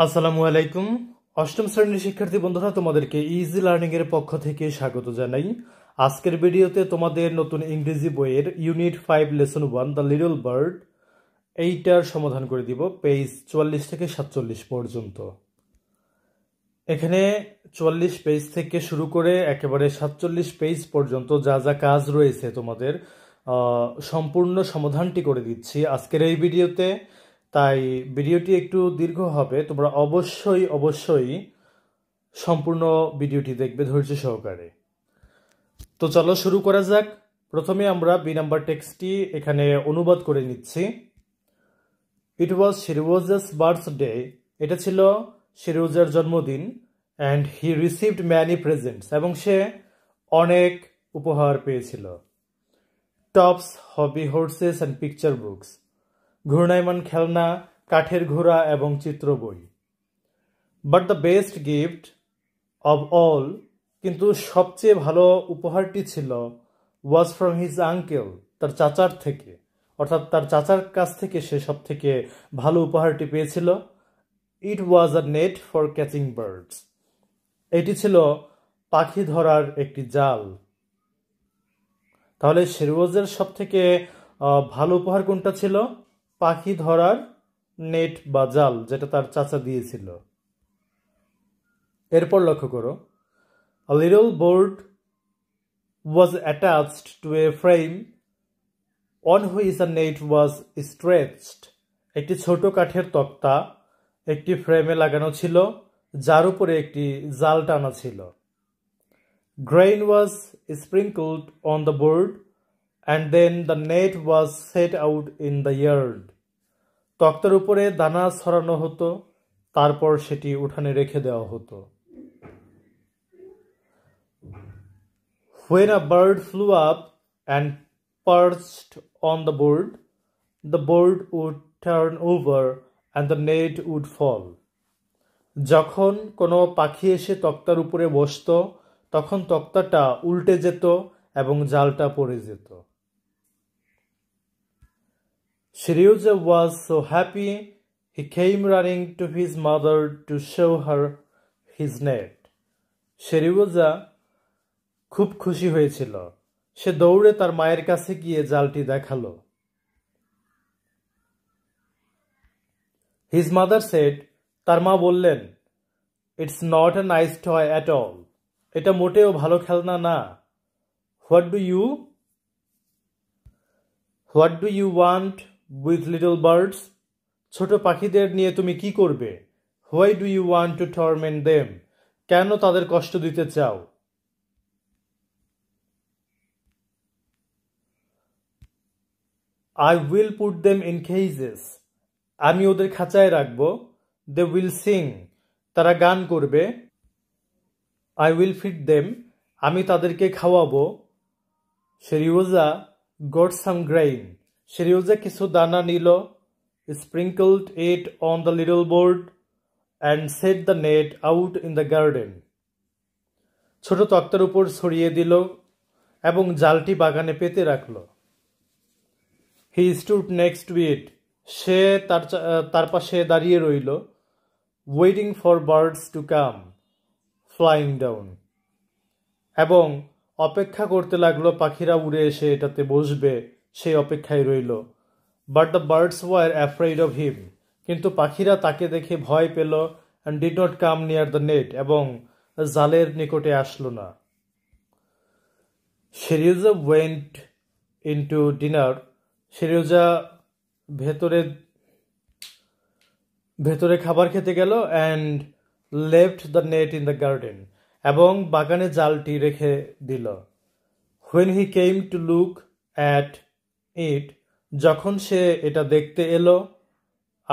আসসালামু আলাইকুম। অষ্টম শ্রেণীর শিক্ষার্থী বন্ধুরা, তোমাদেরকে ইজি লার্নিং এর পক্ষ থেকে স্বাগত জানাই। আজকের ভিডিওতে তোমাদের নতুন ইংরেজি বইয়ের unit 5 lesson 1 the little bird এইটার সমাধান করে দিব পেজ 44 থেকে 47 পর্যন্ত। এখানে 44 পেজ থেকে শুরু করে একেবারে 47 পেজ পর্যন্ত যা যা কাজ রয়েছে তোমাদের সম্পূর্ণ সমাধানটি করে দিচ্ছি আজকের এই ভিডিওতে। তাই ভিডিওটি একটু দীর্ঘ হবে, তোমরা অবশ্যই সম্পূর্ণ ভিডিওটি দেখবে ধৈর্য সহকারে। তো চলো শুরু করা যাক। প্রথমে আমরা বি নাম্বার টেক্সটটি এখানে অনুবাদ করে নিচ্ছি। ইট ওয়াজ শিরওয়াজাস বার্থডে, এটা ছিল শিরওয়াজার জন্মদিন। And he received many presents, এবং সে অনেক উপহার পেয়েছিল। Tops, hobby horses and picture books, ঘূর্ণায়মান খেলনা, কাঠের ঘোড়া এবং চিত্র বই। But the best gift of all, কিন্তু সবচেয়ে ভালো উপহারটি ছিল ওয়াজ ফ্রম হিজ আঙ্কেল, তার চাচার থেকে, অর্থাৎ তার চাচার কাছ থেকে সে সব থেকে ভালো উপহারটি পেয়েছিল। ইট ওয়াজ আ নেট ফর ক্যাচিং বার্ডস, এটি ছিল পাখি ধরার একটি জাল। তাহলে শিরওয়াজের সব থেকে ভালো উপহার কোনটা ছিল? পাখি ধরার নেট বা জাল, যেটা তার চাচা দিয়েছিল। এরপর লক্ষ্য করো, a little board was attached to a frame on which a net was stretched. একটি ছোট কাঠের তক্তা একটি ফ্রেমে লাগানো ছিল, যার উপরে একটি জাল টানা ছিল। Grain was sprinkled on the board and then the net was set out in the yard. তক্তার উপরে দানা ছড়ানো হতো, তারপর সেটি উঠানে রেখে দেওয়া হতো। When a bird flew up and perched on the board would turn over and the net would fall. যখন কোনো পাখি এসে তক্তার উপরে বসতো, তখন তক্তাটা উল্টে যেত এবং জালটা পড়ে যেত। Shireuza was so happy he came running to his mother to show her his net. Shireuza খুব খুশি হয়েছিল, সে দৌড়ে তার মায়ের কাছে গিয়ে জালটি দেখালো। His mother said, তার মা বললেন, It's not a nice toy at all. এটা মোটেও ভালো খেলনা না। What do you want with little birds? ছোট পাখিদের নিয়ে তুমি কি করবে? Why do you want to torment them? কেন তাদের কষ্ট দিতে চাও? I will put them in cages. আমি ওদের খাঁচায় রাখব। They will sing. তারা গান করবে। I will feed them. আমি তাদেরকে খাওয়াবো। Shireuza got some grain. Shireuza কিছু দানা নিল, sprinkled it on the little board and set the net out in the garden. ছোট তক্তার উপর ছড়িয়ে দিল এবং জালটি বাগানে পেতে রাখল। He stood next to it. সে তার পাশে দাঁড়িয়ে রইল, waiting for birds to come flying down. এবং অপেক্ষা করতে লাগলো পাখিরা উড়ে এসে এটাতে বসবে, সেই অপেক্ষায় রইল। But the birds were afraid of him. কিন্তু পাখিরা তাকে দেখে ভয় পেল and did not come near the net. এবং জালের নিকটে আসলো না। Shireuza went into dinner. Shireuza ভেতরে খাবার খেতে গেল and left the net in the garden. এবং বাগানে জালটি রেখে দিল। When he came to look at it, যখন সে এটা দেখতে এলো,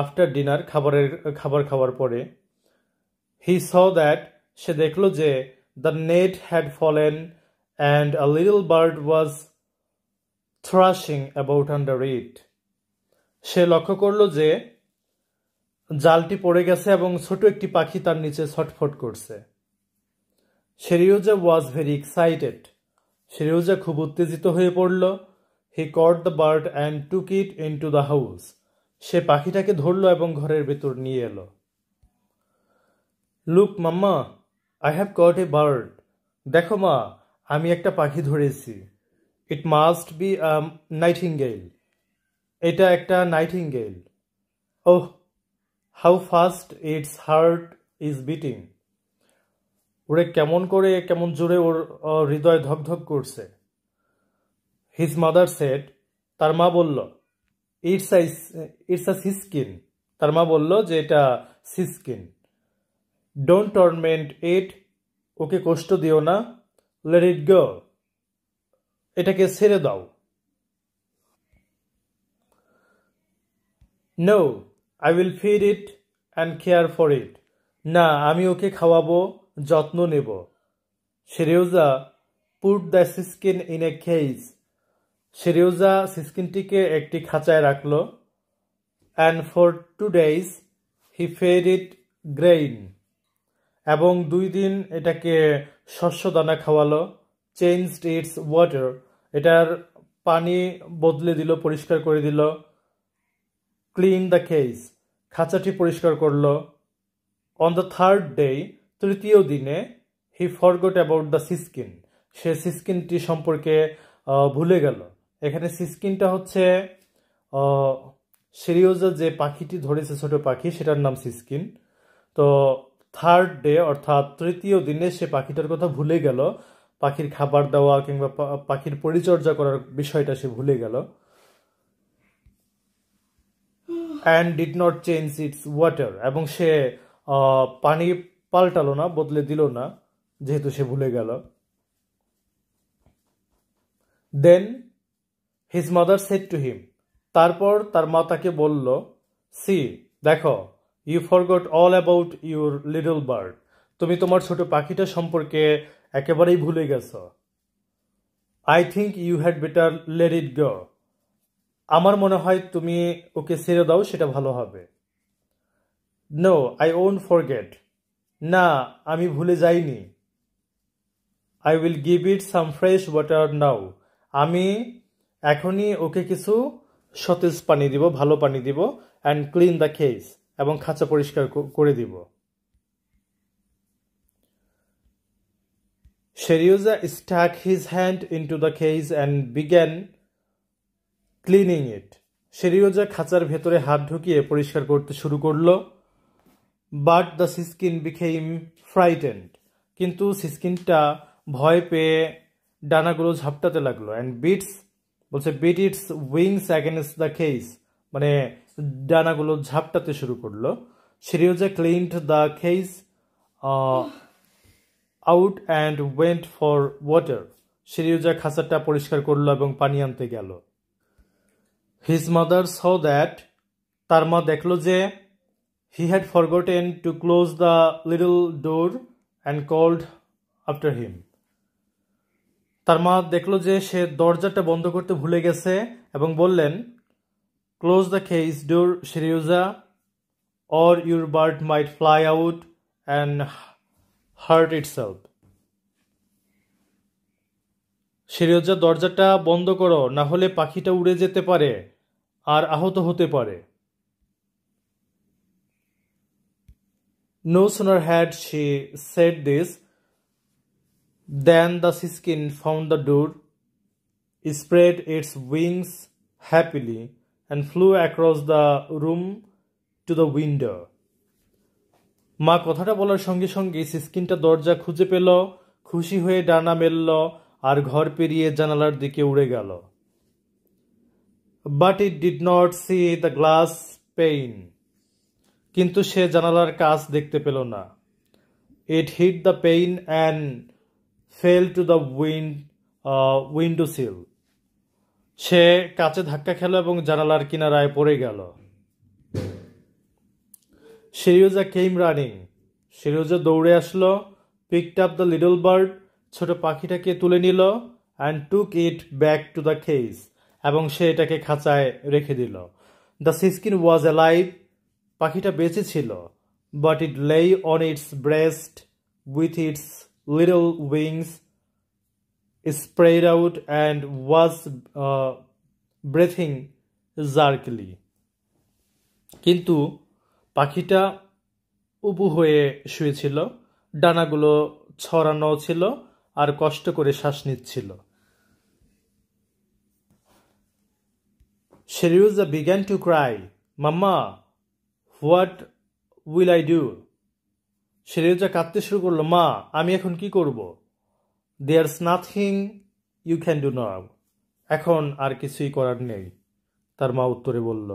after dinner, খাবার খাওয়ার পরে, he saw that, সে দেখলো যে the net had fallen and a little bird was thrashing about under it. সে লক্ষ্য করলো যে জালটি পড়ে গেছে এবং ছোট একটি পাখি তার নিচে ছটফট করছে। Shireuza was very excited. Shireuza খুব উত্তেজিত হয়ে পড়ল। He caught the bird and took it into the house. সে পাখিটাকে ধরল এবং ঘরের ভেতর নিয়ে এলো। Look mamma, I have got a bird. দেখো মা, আমি একটা পাখি ধরেছি। It must be nightingale. এটা একটা nightingale. Oh, how fast its heart is beating. ওরে কেমন জোরে ওর হৃদয় ধকধক করছে। হিজ মাদার সেড, তার মা বলল, ইটস আ ইটস আ সিস্কিন। তার মা বলল যে এটা সিস্কিন। ডোন্ট টর্মেন্ট ইট, ওকে কষ্ট দিও না। লেট ইট গো, এটাকে ছেড়ে দাও। No, I will feed it and care for it. না, আমি ওকে খাওয়াবো, যত্ন নেব। Seryozha put the siskin in a cage. Seryozha সিস্কিনটিকে একটি খাঁচায় রাখল। And for 2 days he fed it grain. এবং 2 দিন এটাকে শস্য দানা খাওয়ালো। চেঞ্জড ইটস ওয়াটার, এটার পানি বদলে দিল, পরিষ্কার করে দিল। ক্লিন দ্য কেজ, খাঁচাটি পরিষ্কার করলো। অন দ্য থার্ড ডে, তৃতীয় দিনে, হি ফরগট অ্যাবাউট দ্য সিস্কিন। সে সিস্কিনটি সম্পর্কে ভুলে গেল। এখানে সিস্কিনটা হচ্ছে সিরিওজা যে পাখিটি ধরেছে, ছোট পাখি, সেটার নাম সিস্কিন। তো থার্ড ডে অর্থাৎ তৃতীয় দিনে সে পাখিটার কথা ভুলে গেল। পাখির খাবার দেওয়া কিংবা পাখির পরিচর্যা করার বিষয়টা সে ভুলে গেল। And did not change it's water, এবং সে পানি পাল্টালো না, বদলে দিল না, যেহেতু সে ভুলে গেল। Then his mother said to him, তারপর তার মা তাকে বলল, সি, দেখো, you forgot all about your little bird. তুমি তোমার ছোট পাখিটা সম্পর্কে একেবারেই ভুলে গেছো। I think you had better let it go. আমার মনে হয় তুমি ওকে ছেড়ে দাও, সেটা ভালো হবে। No, I won't forget. না, আমি ভুলে যাইনি। I will give it some fresh water now. আমি এখনই ওকে কিছু সতেজ পানি দিব, ভালো পানি দিব। অ্যান্ড ক্লিন দ্য কেজ, এবং খাঁচা পরিষ্কার করে দিব। Seryozha stuck his hand into the cage and began cleaning it. Seryozha খাঁচার ভেতরে হাত ঢুকিয়ে পরিষ্কার করতে শুরু করলো। But the siskin became frightened, কিন্তু সিস্কিনটা ভয় পেয়ে ডানাগুলো ঝাপটাতে লাগলো। And beat its wings against the cage, মানে ডানাগুলো ঝাপটাতে শুরু করলো। Seryozha cleaned the cage out and went for water. Seryozha খাঁচাটা পরিষ্কার করলো এবং পানি আনতে গেল। হিজ মাদার স দ্যাট, তার মা দেখলো যে, he had forgotten to close the little door and called after him. তার মা দেখলো যে সে দরজাটা বন্ধ করতে ভুলে গেছে এবং বললেন, close the cage door Seryozha, or your bird might fly out and hurt itself. Seryozha, দরজাটা বন্ধ করো, না হলে পাখিটা উড়ে যেতে পারে আর আহত হতে পারে। No sooner had she said this than the siskin found the door, spread its wings happily, and flew across the room to the window. মা কথাটা বলার সঙ্গে সঙ্গে সিস্কিনটা দরজা খুঁজে পেল, খুশি হয়ে ডানা মেলল আর ঘর পেরিয়ে জানালার দিকে উড়ে গেল। But it did not see the glass pane, কিন্তু সে জানালার কাচ দেখতে পেল না। It hit the pane and fell to the window sill. সে কাচে ধাক্কা খেল এবং জানালার কিনারায় পড়ে গেল। সেরিওজা কেম রানিং, সেরিওজা দৌড়ে আসলো। Picked up the little bird, ছোট পাখিটাকে তুলে নিল। And took it back to the cage, এবং সে এটাকে খাঁচায় রেখে দিল। দ্য সিস্কিন ওয়াজ অ্যালাইভ, পাখিটা বেঁচে ছিল। But it lay on its breast with its little wings spread out and was breathing jerkily. কিন্তু পাখিটা উবু হয়ে শুয়েছিল, ডানাগুলো ছড়ানো ছিল আর কষ্ট করে শ্বাস নিচ্ছিল। Shireuza began to cry, "Mama, what will I do?" Shireuza কাঁদতে শুরু করলো, মা আমি এখন কি করব? There's nothing you can do now. এখন আর কিছুই করার নেই, তার মা উত্তরে বলল।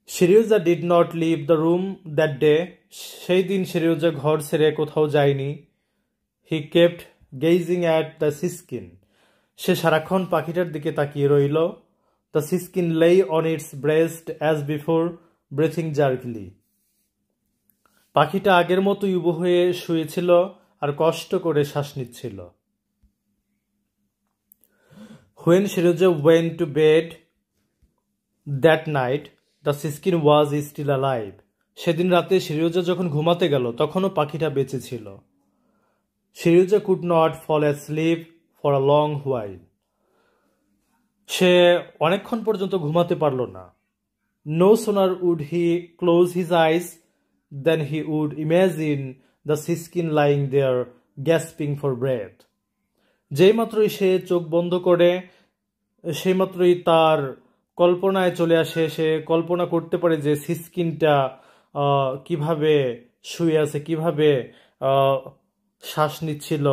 Shireuza did not leave the room that day. সেই দিন Shireuza ঘর ছেড়ে কোথাও যায়নি। He kept gazing at the siskin. সে সারাক্ষণ পাখিটার দিকে তাকিয়ে রইল। The siskin lay on its breast as before, breathing jerkily. পাখিটা আগের মতোই উবু হয়ে শুয়েছিল আর কষ্ট করে শ্বাস নিচ্ছিল। When Shireuza went to bed that night, the siskin was still alive. সেদিন রাতে Shireuza যখন ঘুমাতে গেল তখনও পাখিটা বেঁচে ছিল। Shireuza could not fall asleep for a long while. সে অনেকক্ষণ পর্যন্ত ঘুমাতে পারল না। No sooner would he close his eyes than he would imagine the siskin lying there gasping for breath. যেই মাত্রই সে চোখ বন্ধ করে সেই মাত্রই তার কল্পনায় চলে আসে, সে কল্পনা করতে পারে যে সিসকিনটা কিভাবে শুয়ে আছে, কিভাবে শ্বাস নিচ্ছিল,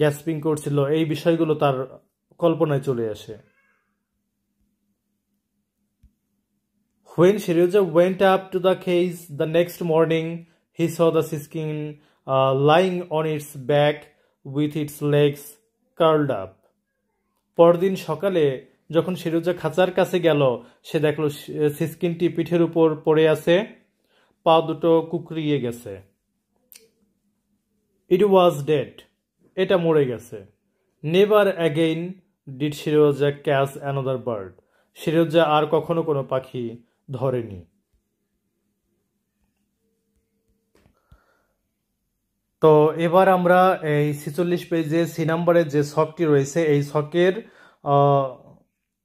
গ্যাসপিং করছিল, এই বিষয়গুলো তার কল্পনায় চলে আসে। When Shireuza went up to the cage the next morning, he saw the siskin lying on its back with its legs curled up. পরদিন সকালে যখন Shireuza খাঁচার কাছে গেল, সে দেখল সিসকিনটি পিঠের উপর পড়ে আছে, পা দুটো কুকড়িয়ে গেছে। It was dead. এটা মরে গেছে। Never again did Shireuza catch another bird. Shireuza আর কখনো কোনো পাখি ধরেনি। তো এবার আমরা এই 46 পেজে সি নাম্বারের যে ছকটি রয়েছে এই ছকের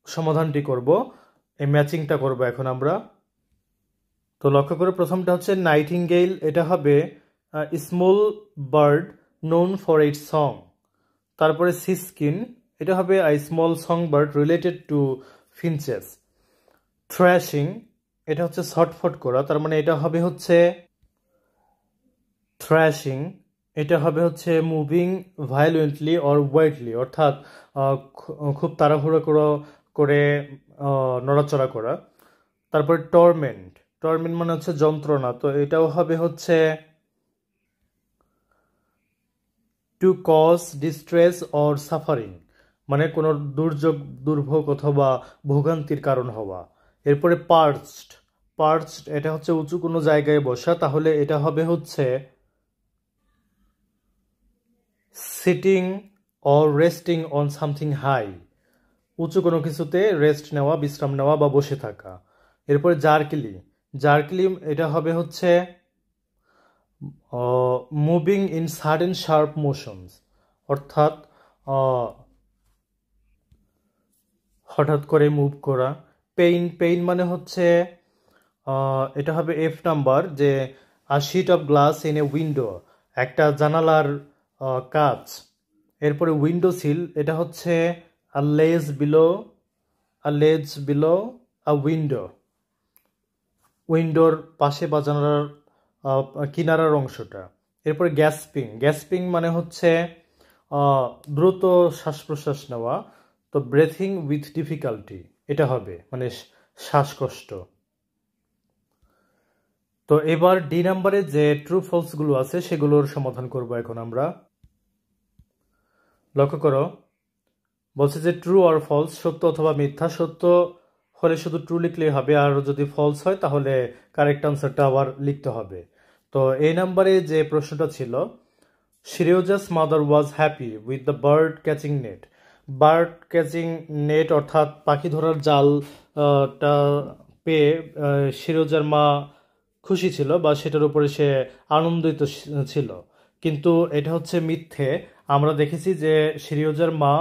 সমাধানটি করব, এই ম্যাচিংটা করব এখন আমরা। তো লক্ষ্য করে প্রথমটা হচ্ছে নাইটিঙ্গেল, এটা হবে small bird known for its song. তারপরে সিসকিন, এটা হবে a small song bird related to finches. Thrashing, এটা হচ্ছে ছটফট করা, তার মানে এটা হবে হচ্ছে থ্র্যাশিং। এটা হবে হচ্ছে মুভিং ভায়োলেন্টলি অর ওয়াইডলি, অর্থাৎ খুব তাড়াহুড়ো করে নড়াচড়া করা। তারপরে টর্মেন্ট, টর্মেন্ট মানে হচ্ছে যন্ত্রণা, তো এটাও হবে হচ্ছে to cause distress or suffering, মানে কোনো দুর্যোগ, দুর্ভোগ অথবা ভোগান্তির কারণ হওয়া। এরপরে পার্চড, পার্চড এটা হচ্ছে উঁচু কোনো জায়গায় বসা, তাহলে এটা হবে হচ্ছে sitting or resting on something high, উঁচু কোনো কিছুতে রেস্ট নেওয়া, বিশ্রাম নেওয়া বা বসে থাকা। এরপরে জার্কলি, জার্কলি এটা হবে হচ্ছে moving in sudden sharp motions, অর্থাৎ হঠাৎ করে মুভ করা। পেইন, পেইন মানে হচ্ছে এটা হবে এফ নাম্বার, যে a sheet of glass in a window, একটা জানালার কাঁচ। এরপরে উইন্ডো সিল, এটা হচ্ছে আ লেজ বিলো, আ লেজ বিলো আ উইন্ডো, উইন্ডোর পাশে বা জানালার কিনারার অংশটা। এরপরে গ্যাসপিং, গ্যাসপিং মানে হচ্ছে দ্রুত শ্বাস প্রশ্বাস নেওয়া, তো ব্রেথিং উইথ ডিফিকাল্টি এটা হবে মানে শ্বাসকষ্ট। তো এবার ডি নাম্বারে যে ট্রু ফলসগুলো আছে সেগুলোর সমাধান করব এখন আমরা। লক্ষ্য করো, বলছে যে ট্রু অর ফলস, সত্য অথবা মিথ্যা। সত্য হলে শুধু ট্রু লিখলেই হবে, আর যদি ফলস হয় তাহলে কারেক্ট আনসারটা আবার লিখতে হবে। তো এই নাম্বারে যে প্রশ্নটা ছিল, Shireuza's mother was happy with the bird catching net. Bird catching net অর্থাৎ পাখি ধরার জালটা পেয়ে Shireuzaর মা খুশি ছিল বা সেটার উপরে সে আনন্দিত ছিল, কিন্তু এটা হচ্ছে মিথ্যে। আমরা দেখেছি যে Shireuzaর মা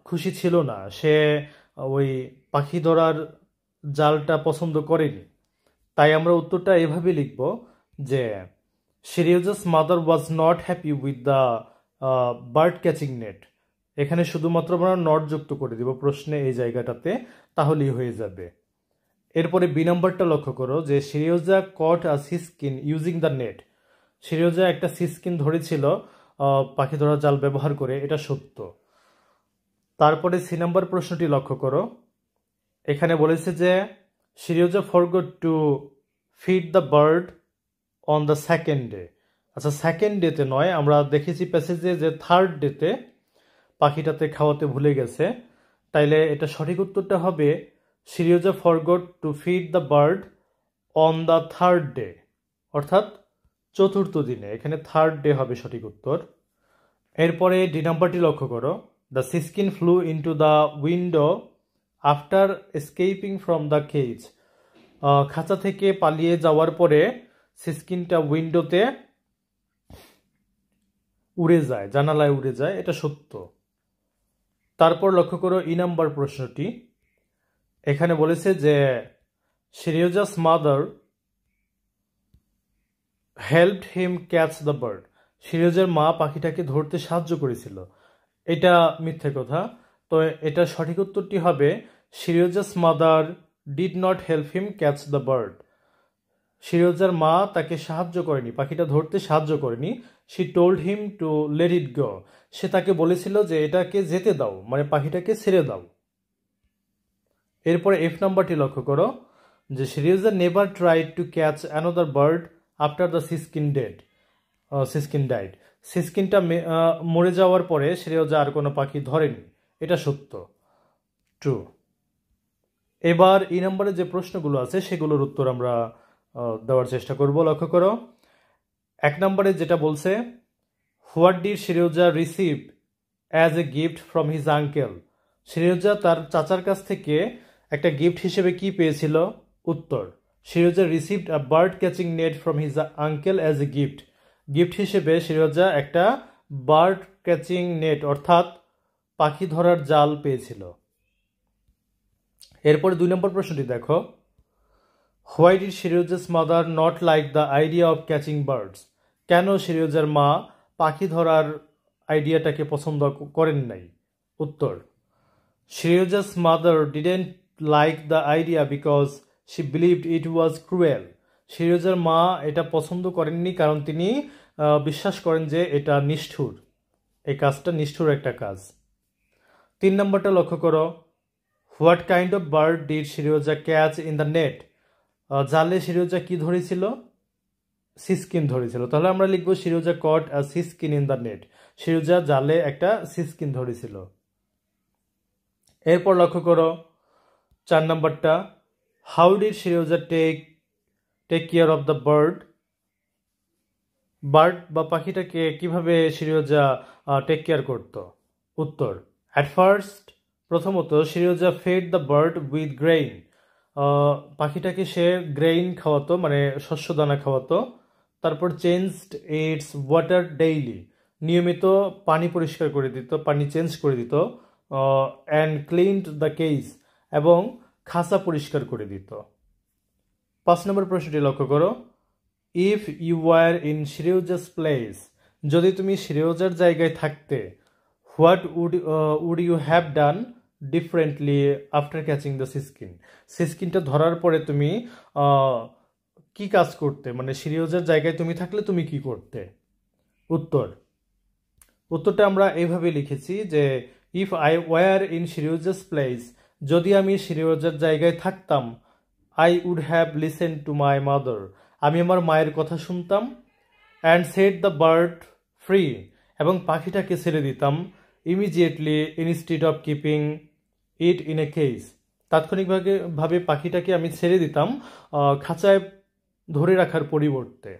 খুশি ছিল না, সে ওই পাখি ধরার জালটা পছন্দ করেনি। তাই আমরা উত্তরটা এভাবে লিখব যে Seryozha's mother was not happy with the bird catching net. এখানে শুধুমাত্র আমরা নট যুক্ত করে দিব প্রশ্নে এই জায়গাটাতে, তাহলেই হয়ে যাবে। এরপরে বি নাম্বারটা লক্ষ্য করো যে সিরিয়াজা caught a সিস্কিন using the net. সিরিয়াজা একটা সিস্কিন ধরেছিল পাখি ধরার জাল ব্যবহার করে, এটা সত্য। তারপরে সি নাম্বার প্রশ্নটি লক্ষ্য করো, এখানে বলেছে যে Seryozha forgot to feed the bird on the second day. আচ্ছা, সেকেন্ড ডেতে নয়, আমরা দেখেছি প্যাসেজে যে থার্ড ডেতে পাখিটাতে খাওয়াতে ভুলে গেছে। তাইলে এটা সঠিক উত্তরটা হবে Seryozha forgot to feed the bird on the third day, অর্থাৎ চতুর্থ দিনে। এখানে থার্ড ডে হবে সঠিক উত্তর। এরপরে ডি নাম্বারটি লক্ষ্য করো, the siskin flew into the window after escaping from the cage. খাঁচা থেকে পালিয়ে যাওয়ার পরে সিস্কিনটা উইন্ডোতে উড়ে যায়, জানালায় উড়ে যায়, এটা সত্য। তারপর লক্ষ্য করো ই নাম্বার প্রশ্নটি, এখানে বলেছে যে Seryozha's mother helped him catch the bird. সিরিয়াজের মা পাখিটাকে ধরতে সাহায্য করেছিল, এটা মিথ্যে কথা। তো এটা সঠিক উত্তরটি হবে Seryozha's mother did not help him catch the bird. সিরিয়াজার মা তাকে সাহায্য করেনি, পাখিটা ধরতে সাহায্য করেনি। She told him to let it go. সে তাকে বলেছিল যে এটাকে যেতে দাও, মানে পাখিটাকে ছেড়ে দাও। এরপরে এফ নাম্বারটি লক্ষ্য করো যে Seryozha never tried to catch another bird after the siskin died. সিস্কিনটা মরে যাওয়ার পরে সিরিয়াজা আর কোনো পাখি ধরেনি, এটা সত্য, ট্রু। এবার এই নম্বরে যে প্রশ্নগুলো আছে সেগুলোর উত্তর আমরা দেওয়ার চেষ্টা করব। লক্ষ্য করো, এক নম্বরে যেটা বলছে, what did Seryozha receive as a gift from his uncle. Seryozha তার চাচার কাছ থেকে একটা গিফট হিসেবে কি পেয়েছিল? উত্তর, Seryozha received a bird catching net from his uncle as a gift. Gift হিসেবে সিরিয়াজা একটা বার্ড ক্যাচিং নেট অর্থাৎ পাখি ধরার জাল পেয়েছিল। এরপরে 2 নম্বর প্রশ্নটি দেখো, why did Seryozha's mother not like the idea of catching birds. কেন সিরিয়াজার মা পাখি ধরার আইডিয়াটাকে পছন্দ করেন নাই? উত্তর, Seryozha's mother didn't like the idea because she believed it was cruel. সিরিয়াজার মা এটা পছন্দ করেননি কারণ তিনি বিশ্বাস করেন যে এটা নিষ্ঠুর, এই কাজটা নিষ্ঠুর একটা কাজ। 3 নম্বরটা লক্ষ্য করো, what kind of bird did Seryozha catch in the net. জালে সিরিয়াজা কি ধরেছিল? সিস্কিন ধরেছিল। তাহলে আমরা লিখবো Seryozha caught a siskin in the net. Seryozha জালে একটা সিস্কিন ধরেছিল। এরপর লক্ষ্য করো 4 নম্বরটা, how did Seryozha take care of the bird বা পাখিটাকে কিভাবে সিরিয়াজা টেক কেয়ার করত? উত্তর, অ্যাট ফার্স্ট, প্রথমত Seryozha fed the bird with grain. পাখিটাকে সে গ্রেইন খাওয়াতো, মানে শস্য দানা খাওয়াতো। তারপর চেঞ্জড ইটস ওয়াটার ডেইলি, নিয়মিত পানি পরিষ্কার করে দিত, পানি চেঞ্জ করে দিত। অ্যান্ড ক্লিনড দ্য কেজ, এবং খাঁচা পরিষ্কার করে দিত। 5 নম্বর প্রশ্নটি লক্ষ্য করো, if you were in Seryozha's place, যদি তুমি সিরিয়াজার জায়গায় থাকতে, what would you have done differently after catching the siskin. সিস্কিনটা ধরার পরে তুমি কি কাজ করতে, মানে সিরিয়াজার জায়গায় তুমি থাকলে তুমি কি করতে? উত্তরটা আমরা এইভাবে লিখেছি যে if I were in Seryozha's place, যদি আমি সিরিয়াজার জায়গায় থাকতাম, I would have listen to my mother, আমি আমার মায়ের কথা শুনতাম। And set the bird free, এবং পাখিটাকে ছেড়ে দিতাম। Immediately instead of keeping it in a cage, তাৎক্ষণিকভাবে পাখিটাকে আমি ছেড়ে দিতাম খাঁচায় ধরে রাখার পরিবর্তে।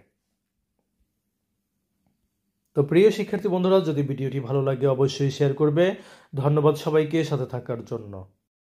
তো প্রিয় শিক্ষার্থী বন্ধুরা, যদি ভিডিওটি ভালো লাগে অবশ্যই শেয়ার করবে। ধন্যবাদ সবাইকে সাথে থাকার জন্য।